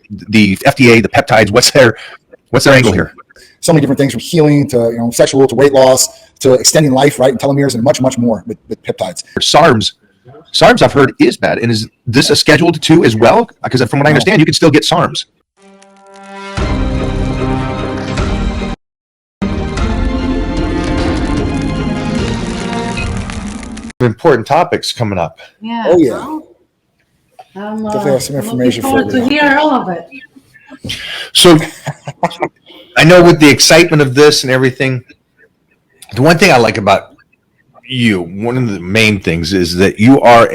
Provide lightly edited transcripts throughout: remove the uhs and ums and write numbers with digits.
the FDA, the peptides? What's their angle here? So many different things, from healing to sexual to weight loss to extending life, right, and telomeres, and much, much more with peptides. SARMs I've heard is bad, and is this a scheduled 2 as well? Because from what I understand, you can still get SARMs. Important topics coming up. Yeah. Oh yeah. Definitely have some information for you. To hear all of it. So I know with the excitement of this and everything, the one thing I like about you, one of the main things, is that you are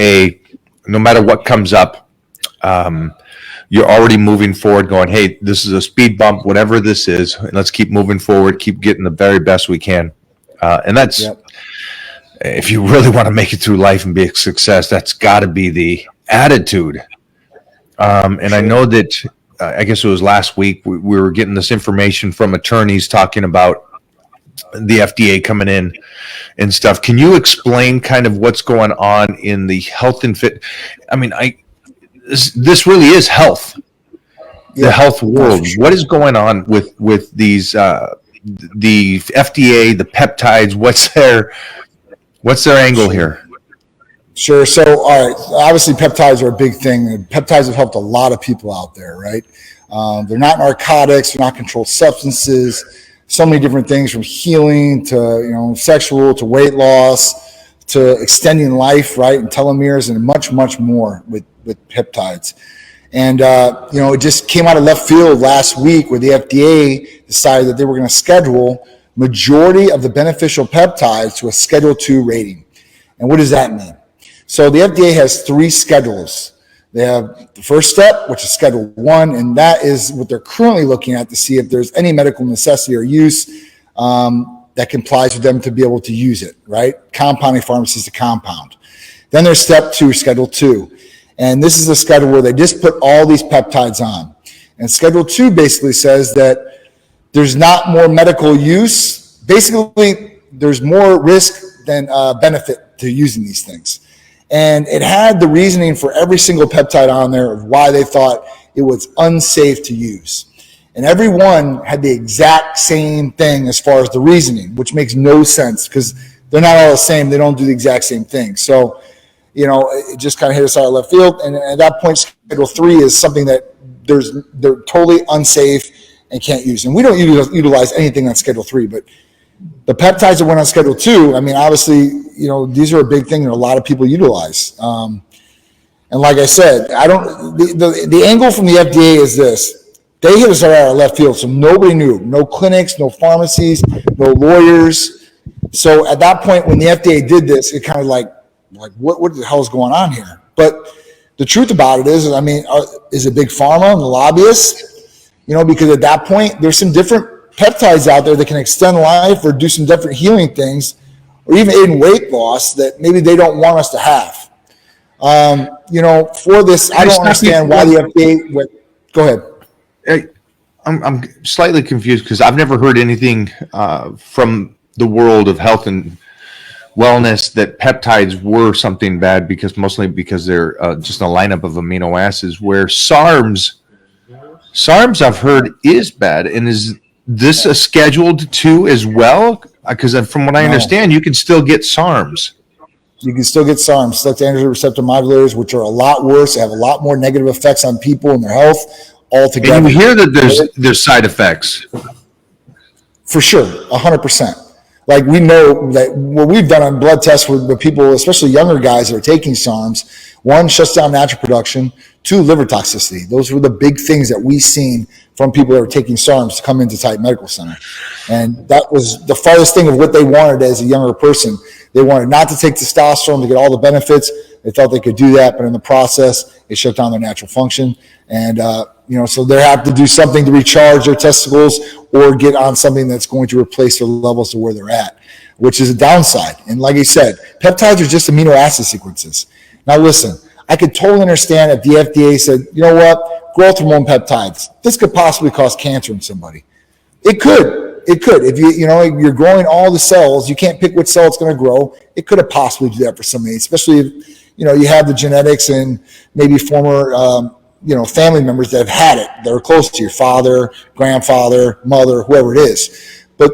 no matter what comes up, you're already moving forward going, hey, this is a speed bump, whatever this is, and let's keep moving forward, keep getting the very best we can. And that's, if you really want to make it through life and be a success, that's got to be the attitude. And I know that, I guess it was last week, we were getting this information from attorneys talking about the FDA coming in and stuff. Can you explain kind of what's going on in the health and fit? I mean, this really is health, the health world. What is going on with these, the FDA, the peptides? What's their angle here? Sure. So, all right. Obviously, peptides are a big thing. And peptides have helped a lot of people out there, right? They're not narcotics. They're not controlled substances. So many different things, from healing to sexual to weight loss to extending life, right, and telomeres, and much, much more with peptides. And it just came out of left field last week where the FDA decided that they were going to schedule majority of the beneficial peptides to a Schedule 2 rating. And what does that mean? So the FDA has 3 schedules. They have the first step, which is Schedule 1, and that is what they're currently looking at to see if there's any medical necessity or use that complies with them to be able to use it, right? Compounding pharmacies to compound. Then there's Step 2, Schedule 2. And this is a schedule where they just put all these peptides on. And Schedule 2 basically says that there's not more medical use. Basically, there's more risk than benefit to using these things. And it had the reasoning for every single peptide on there of why they thought it was unsafe to use. And every one had the exact same thing as far as the reasoning, which makes no sense because they're not all the same. They don't do the exact same thing. So, it just kind of hit us out of left field. And at that point, Schedule 3 is something that they're totally unsafe and can't use. And we don't utilize anything on Schedule 3, but the peptides that went on Schedule 2, I mean, obviously, these are a big thing that a lot of people utilize. And like I said, the angle from the FDA is this. They hit us out of left field, so nobody knew. No clinics, no pharmacies, no lawyers. So at that point, when the FDA did this, it kind of like what the hell is going on here? But the truth about it is it big pharma and the lobbyists? Because at that point, there's some different peptides out there that can extend life or do some different healing things, or even aid in weight loss that maybe they don't want us to have. For this, I don't understand why the FDA went. Go ahead. I'm slightly confused because I've never heard anything from the world of health and wellness that peptides were something bad, mostly because they're just a lineup of amino acids, where SARMs I've heard is bad. And is this a scheduled 2 as well? Because from what I understand, you can still get SARMs. You can still get SARMs, selective androgen receptor modulators, which are a lot worse. They have a lot more negative effects on people and their health altogether. And you hear that there's side effects. For sure, 100%. Like, we know that what we've done on blood tests with people, especially younger guys that are taking SARMs, 1, shuts down natural production, 2, liver toxicity. Those were the big things that we've seen from people that were taking SARMs to come into Type Medical Center. And that was the farthest thing of what they wanted as a younger person. They wanted not to take testosterone to get all the benefits. They thought they could do that, but in the process, it shut down their natural function. And, so they have to do something to recharge their testicles or get on something that's going to replace their levels to where they're at, which is a downside. And like I said, peptides are just amino acid sequences. Now, listen, I could totally understand if the FDA said, you know what, growth hormone peptides, this could possibly cause cancer in somebody. It could. If you're growing all the cells, you can't pick which cell it's going to grow. It could have possibly do that for somebody, especially if, you have the genetics and maybe former family members that have had it, that are close to your father, grandfather, mother, whoever it is. But,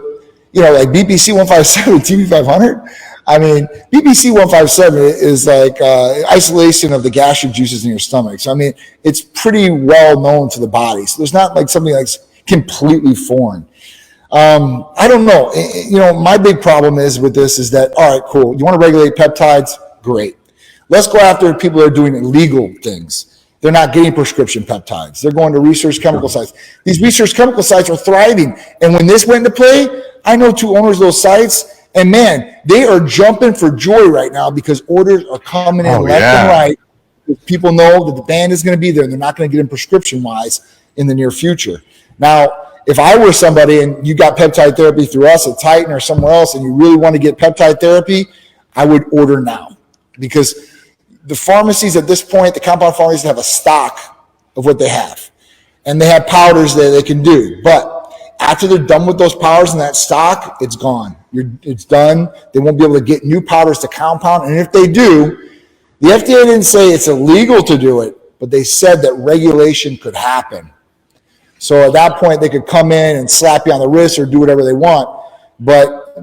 like BPC 157, TB 500, I mean, BPC 157 is like isolation of the gastric juices in your stomach. So, I mean, it's pretty well known to the body. So there's not like something that's completely foreign. I don't know. My big problem is with this is that, all right, cool. You want to regulate peptides? Great. Let's go after people that are doing illegal things. They're not getting prescription peptides. They're going to research chemical sites. These research chemical sites are thriving. And when this went into play, I know two owners of those sites, and man, they are jumping for joy right now because orders are coming in left and right. People know that the ban is going to be there and they're not going to get in prescription-wise in the near future. Now, if I were somebody and you got peptide therapy through us at Titan or somewhere else and you really want to get peptide therapy, I would order now, because the pharmacies at this point, the compound pharmacies have a stock of what they have, and they have powders that they can do. But after they're done with those powders in that stock, it's gone. It's done. They won't be able to get new powders to compound. And if they do, the FDA didn't say it's illegal to do it, but they said that regulation could happen. So at that point, they could come in and slap you on the wrist or do whatever they want. But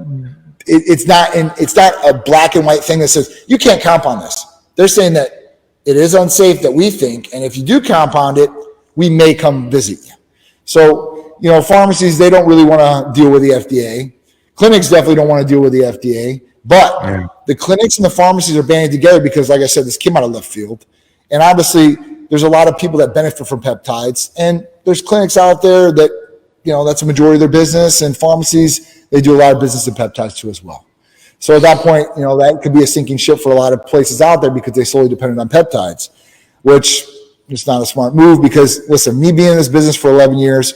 it's not a black and white thing that says you can't compound this. They're saying that it is unsafe that we think, and if you do compound it, we may come visit you. So, pharmacies, they don't really want to deal with the FDA. Clinics definitely don't want to deal with the FDA. But the clinics and the pharmacies are banding together because, like I said, this came out of left field. And obviously, there's a lot of people that benefit from peptides. And there's clinics out there that, that's a majority of their business. And pharmacies, they do a lot of business in peptides too as well. So at that point, that could be a sinking ship for a lot of places out there because they solely depended on peptides, which is not a smart move because, listen, me being in this business for 11 years,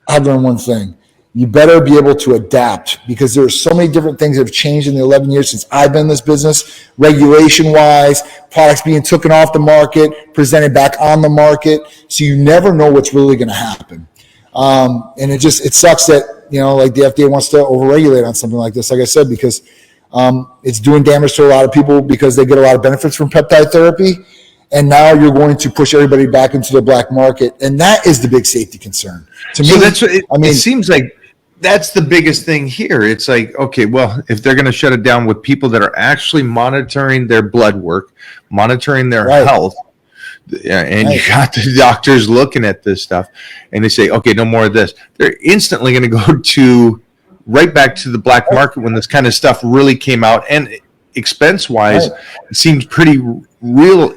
I've learned one thing. You better be able to adapt because there are so many different things that have changed in the 11 years since I've been in this business, regulation-wise, products being taken off the market, presented back on the market. So you never know what's really going to happen. And it sucks that, like the FDA wants to overregulate on something like this, like I said, because it's doing damage to a lot of people because they get a lot of benefits from peptide therapy. And now you're going to push everybody back into the black market. And that is the big safety concern. To me, it seems like that's the biggest thing here. It's like, okay, well, if they're going to shut it down with people that are actually monitoring their blood work, monitoring their health, and you got the doctors looking at this stuff, and they say, okay, no more of this. They're instantly going to go right back to the black market when this kind of stuff really came out. And expense-wise, it seems pretty real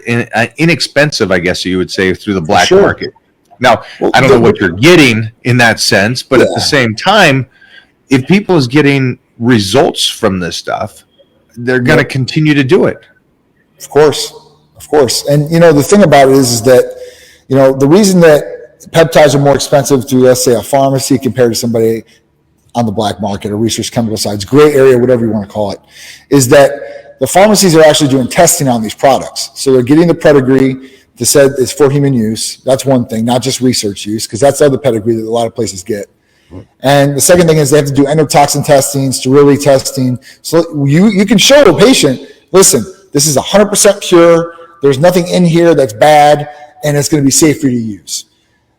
inexpensive, I guess you would say, through the black market. Now, I don't know what you're getting in that sense, but at the same time, if people is getting results from this stuff, they're going to continue to do it. Of course. And, the thing about it is that, the reason that peptides are more expensive to, let's say, a pharmacy compared to somebody on the black market or research chemical sites, gray area, whatever you want to call it, is that the pharmacies are actually doing testing on these products. So they're getting the pedigree that said it's for human use. That's one thing, not just research use, because that's the other pedigree that a lot of places get. And the second thing is they have to do endotoxin testing, sterility testing. So you can show the patient, listen, this is 100% pure. There's nothing in here that's bad, and it's going to be safe for you to use.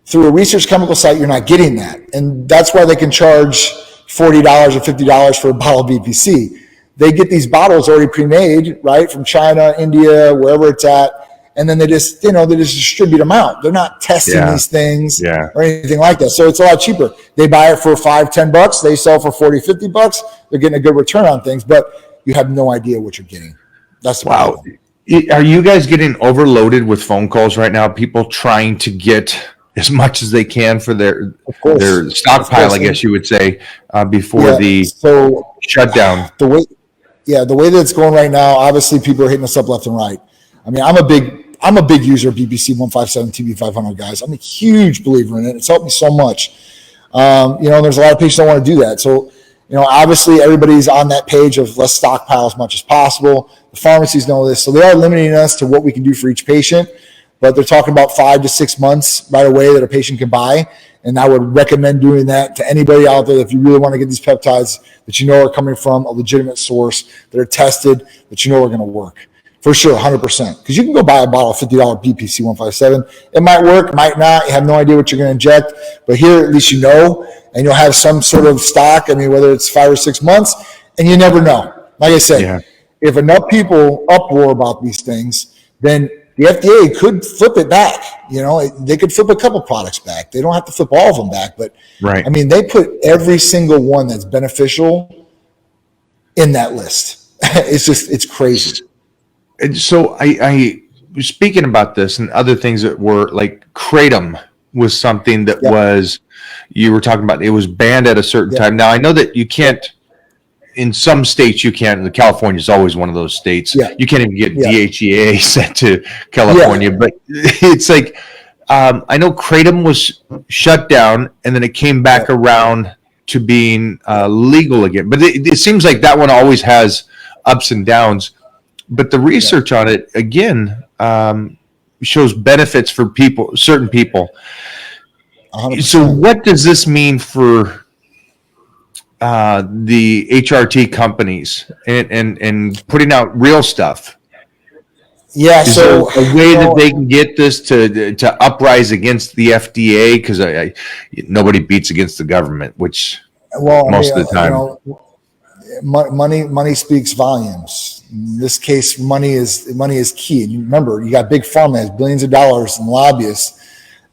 Through a research chemical site, you're not getting that. And that's why they can charge $40 or $50 for a bottle of BPC. They get these bottles already pre-made, right, from China, India, wherever it's at, and then they just distribute them out. They're not testing these things or anything like that. So it's a lot cheaper. They buy it for $5-10. They sell for $40-50. They're getting a good return on things, but you have no idea what you're getting. That's the problem. Are you guys getting overloaded with phone calls right now? People trying to get as much as they can for their stockpile, I guess you would say, before the shutdown. The way that it's going right now, obviously people are hitting us up left and right. I mean, I'm a big user of BPC 157 TB 500, guys. I'm a huge believer in it. It's helped me so much. And there's a lot of patients that want to do that. So, obviously everybody's on that page of let's stockpile as much as possible. The pharmacies know this. So they are limiting us to what we can do for each patient, but they're talking about 5 to 6 months right away that a patient can buy. And I would recommend doing that to anybody out there if you really want to get these peptides that are coming from a legitimate source, that are tested, that are going to work. For sure, 100%. Because you can go buy a bottle of $50 BPC 157. It might work, might not. You have no idea what you're going to inject. But here, at least you know, and you'll have some sort of stock. I mean, whether it's 5 or 6 months, and you never know. Like I said, if enough people uproar about these things, then the FDA could flip it back. You know, they could flip a couple products back. They don't have to flip all of them back. But, I mean, they put every single one that's beneficial in that list. It's crazy. And so I speaking about this and other things that were like kratom was something that was, you were talking about, it was banned at a certain time. Now I know that you can't, in some states you can't, California is always one of those states. You can't even get DHEA sent to California, but it's like, I know kratom was shut down and then it came back around to being legal again. But it seems like that one always has ups and downs. But the research on it, again, shows benefits for people, certain people. 100%. So what does this mean for the HRT companies and putting out real stuff? Is there a way that they can get this to uprise against the FDA? Because nobody beats against the government, which most of the time. Money speaks volumes. In this case, money is key. And you remember, you got big pharma has billions of dollars and lobbyists.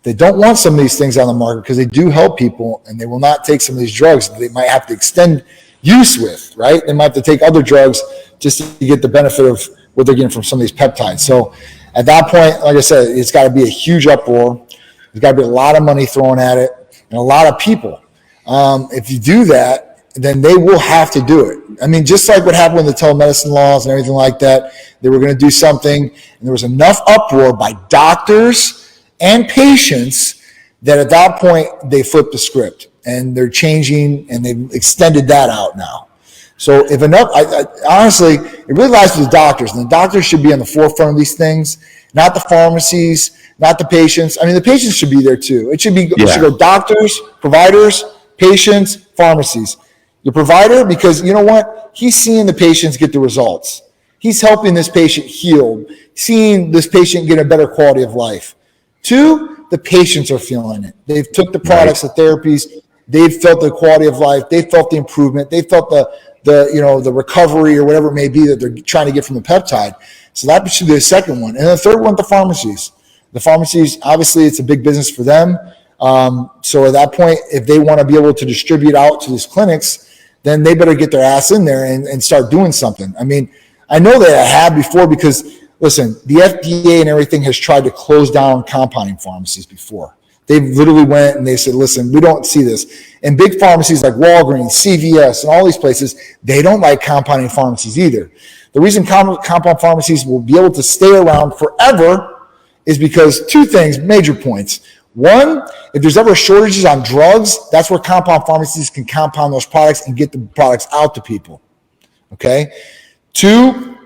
They don't want some of these things on the market because they do help people, and they will not take some of these drugs that they might have to extend use with, right? They might have to take other drugs just to get the benefit of what they're getting from some of these peptides. So at that point, like I said, it's got to be a huge uproar. There's got to be a lot of money thrown at it and a lot of people. If you do that, then they will have to do it. I mean, just like what happened with the telemedicine laws and everything like that, they were going to do something, and there was enough uproar by doctors and patients that at that point they flipped the script, and they're changing, and they've extended that out now. So if enough, honestly, it really lies with the doctors, and the doctors should be on the forefront of these things, not the pharmacies, not the patients. I mean, the patients should be there too. It should be, it should go doctors, providers, patients, pharmacies. The provider, because you know what? He's seeing the patients get the results. He's helping this patient heal, seeing this patient get a better quality of life. 2, the patients are feeling it. They've took the products, the therapies. They've felt the quality of life. They felt the improvement. They felt the recovery or whatever it may be that they're trying to get from the peptide. So that should be the second one. And the third one, the pharmacies. The pharmacies, obviously, it's a big business for them. So at that point, if they want to be able to distribute out to these clinics, then they better get their ass in there and start doing something. I mean, I know that I have before because, listen, the FDA and everything has tried to close down compounding pharmacies before. They literally went and they said, listen, we don't see this. And big pharmacies like Walgreens, CVS, and all these places, they don't like compounding pharmacies either. The reason compound pharmacies will be able to stay around forever is because 2 things, major points. 1, if there's ever shortages on drugs, that's where compound pharmacies can compound those products and get the products out to people. Okay? 2,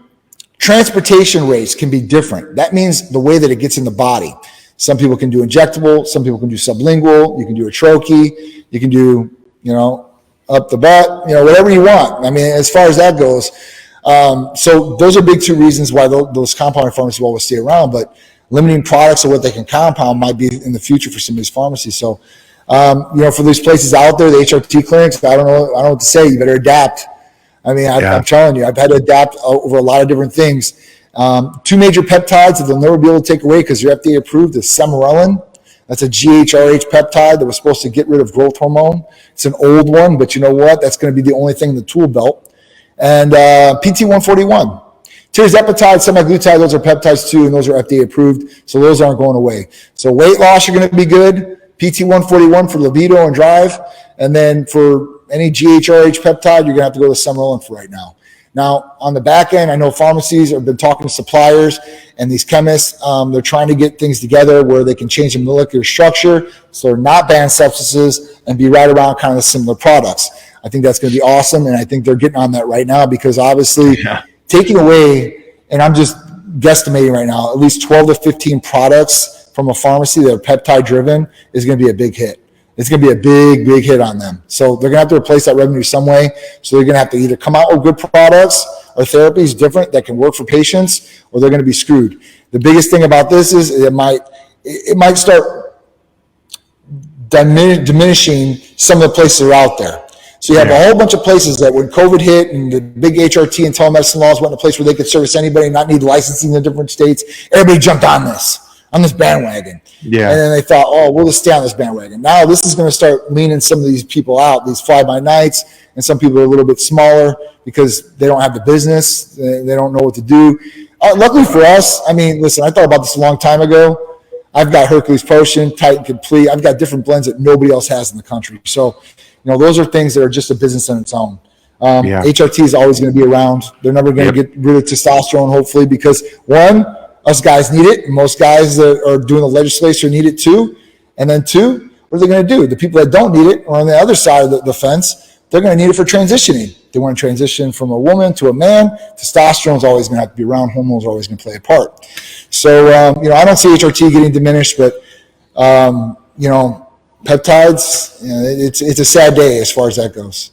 transportation rates can be different. That means the way that it gets in the body. Some people can do injectable, some people can do sublingual, you can do a troche, you can do, up the butt, whatever you want. I mean, as far as that goes. So those are big 2 reasons why those compounding pharmacies will always stay around, but limiting products or what they can compound might be in the future for some of these pharmacies. So, for these places out there, the HRT clinics, I don't know what to say. You better adapt. I mean, I'm telling you, I've had to adapt over a lot of different things. 2 major peptides that they'll never be able to take away because they're FDA approved is semirelin. That's a GHRH peptide that was supposed to get rid of growth hormone. It's an old one, but you know what? That's going to be the only thing in the tool belt. And PT141. Tirzepatide, semaglutide, those are peptides too, and those are FDA approved, so those aren't going away. So weight loss, you're going to be good. PT141 for libido and drive, and then for any GHRH peptide, you're going to have to go to semirelin for right now. Now, on the back end, I know pharmacies have been talking to suppliers and these chemists. They're trying to get things together where they can change the molecular structure so they're not banned substances and be right around kind of the similar products. I think that's going to be awesome, and I think they're getting on that right now because obviously taking away, and I'm just guesstimating right now, at least 12 to 15 products from a pharmacy that are peptide driven is going to be a big hit. It's going to be a big, big hit on them. So they're going to have to replace that revenue some way. So they're going to have to either come out with good products or therapies different that can work for patients, or they're going to be screwed. The biggest thing about this is it might start diminishing some of the places that are out there. So you have a whole bunch of places that when COVID hit and the big HRT and telemedicine laws went in a place where they could service anybody and not need licensing in different states, everybody jumped on this bandwagon. Yeah. And then they thought, oh, we'll just stay on this bandwagon. Now this is going to start leaning some of these people out, these fly-by-nights, and some people are a little bit smaller because they don't have the business. They don't know what to do. Luckily for us, I mean, listen, I thought about this a long time ago. I've got Hercules Potion, Titan Complete. I've got different blends that nobody else has in the country. So, those are things that are just a business in its own. HRT is always going to be around. They're never going to get rid of testosterone, hopefully, because one, us guys need it, and most guys that are doing the legislature need it too. And then two, what are they going to do? The people that don't need it are on the other side of the fence. They're going to need it for transitioning. They want to transition from a woman to a man. Testosterone is always going to have to be around. Hormones are always going to play a part. So, I don't see HRT getting diminished, but, peptides, it's a sad day as far as that goes.